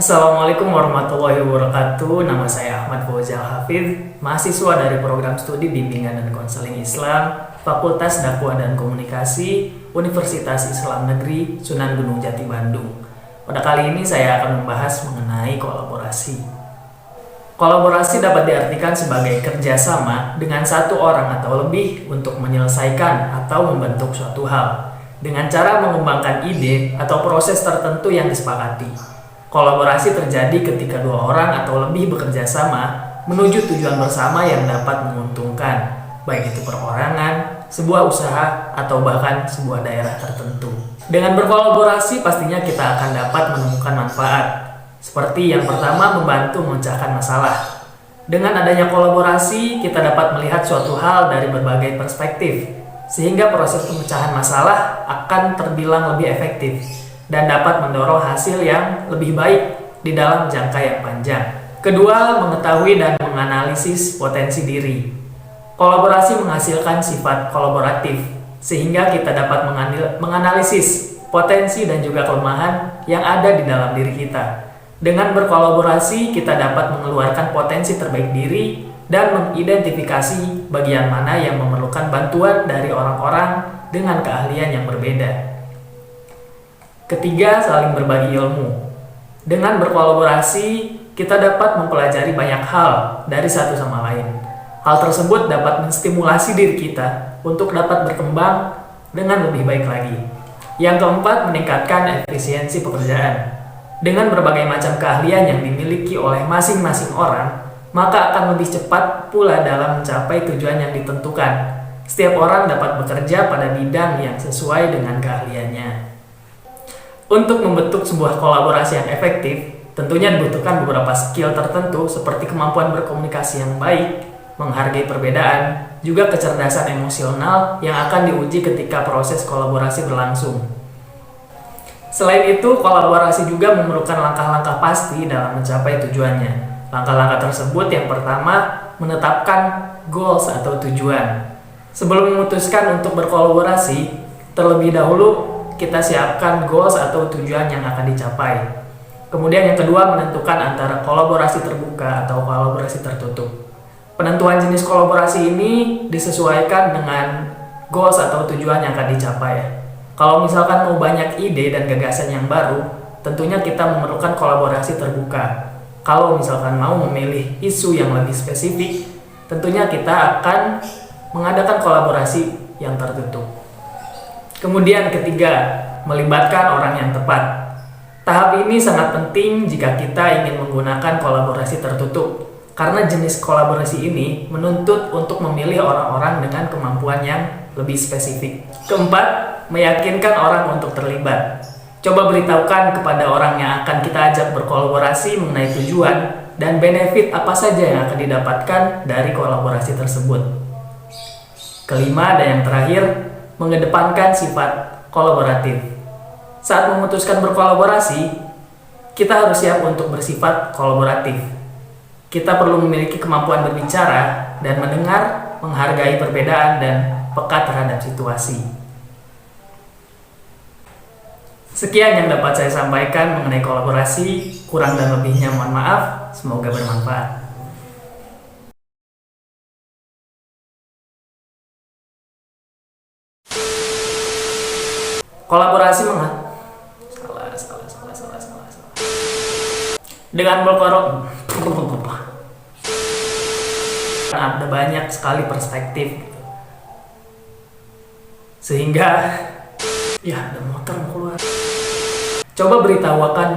Assalamualaikum warahmatullahi wabarakatuh. Nama saya Ahmad Fauzal Hafidh, mahasiswa dari program studi bimbingan dan konseling Islam, Fakultas Dakwah dan Komunikasi, Universitas Islam Negeri Sunan Gunung Jati Bandung. Pada kali ini saya akan membahas mengenai kolaborasi. Kolaborasi dapat diartikan sebagai kerjasama dengan satu orang atau lebih untuk menyelesaikan atau membentuk suatu hal dengan cara mengembangkan ide atau proses tertentu yang disepakati. Kolaborasi terjadi ketika dua orang atau lebih bekerja sama menuju tujuan bersama yang dapat menguntungkan, baik itu perorangan, sebuah usaha, atau bahkan sebuah daerah tertentu. Dengan berkolaborasi pastinya kita akan dapat menemukan manfaat. Seperti yang pertama, membantu memecahkan masalah. Dengan adanya kolaborasi, kita dapat melihat suatu hal dari berbagai perspektif, sehingga proses pemecahan masalah akan terbilang lebih efektif dan dapat mendorong hasil yang lebih baik di dalam jangka yang panjang. Kedua, mengetahui dan menganalisis potensi diri. Kolaborasi menghasilkan sifat kolaboratif, sehingga kita dapat menganalisis potensi dan juga kelemahan yang ada di dalam diri kita. Dengan berkolaborasi, kita dapat mengeluarkan potensi terbaik diri dan mengidentifikasi bagian mana yang memerlukan bantuan dari orang-orang dengan keahlian yang berbeda. Ketiga, saling berbagi ilmu. Dengan berkolaborasi, kita dapat mempelajari banyak hal dari satu sama lain. Hal tersebut dapat menstimulasi diri kita untuk dapat berkembang dengan lebih baik lagi. Yang keempat, meningkatkan efisiensi pekerjaan. Dengan berbagai macam keahlian yang dimiliki oleh masing-masing orang, maka akan lebih cepat pula dalam mencapai tujuan yang ditentukan. Setiap orang dapat bekerja pada bidang yang sesuai dengan keahliannya. Untuk membentuk sebuah kolaborasi yang efektif, tentunya dibutuhkan beberapa skill tertentu seperti kemampuan berkomunikasi yang baik, menghargai perbedaan, juga kecerdasan emosional yang akan diuji ketika proses kolaborasi berlangsung. Selain itu, kolaborasi juga memerlukan langkah-langkah pasti dalam mencapai tujuannya. Langkah-langkah tersebut yang pertama, menetapkan goals atau tujuan. Sebelum memutuskan untuk berkolaborasi, terlebih dahulu kita siapkan goals atau tujuan yang akan dicapai. Kemudian yang kedua, menentukan antara kolaborasi terbuka atau kolaborasi tertutup. Penentuan jenis kolaborasi ini disesuaikan dengan goals atau tujuan yang akan dicapai. Kalau misalkan mau banyak ide dan gagasan yang baru, tentunya kita memerlukan kolaborasi terbuka. Kalau misalkan mau memilih isu yang lebih spesifik, tentunya kita akan mengadakan kolaborasi yang tertutup. Kemudian ketiga, melibatkan orang yang tepat. Tahap ini sangat penting jika kita ingin menggunakan kolaborasi tertutup, karena jenis kolaborasi ini menuntut untuk memilih orang-orang dengan kemampuan yang lebih spesifik. Keempat, meyakinkan orang untuk terlibat. Coba beritahukan kepada orang yang akan kita ajak berkolaborasi mengenai tujuan dan benefit apa saja yang akan didapatkan dari kolaborasi tersebut. Kelima dan yang terakhir, mengedepankan sifat kolaboratif. Saat memutuskan berkolaborasi, kita harus siap untuk bersifat kolaboratif. Kita perlu memiliki kemampuan berbicara dan mendengar, menghargai perbedaan, dan peka terhadap situasi. Sekian yang dapat saya sampaikan mengenai kolaborasi. Kurang dan lebihnya mohon maaf. Semoga bermanfaat. Kolaborasi dengan ada banyak sekali perspektif, sehingga ya ada motor mau keluar. Coba beritahukan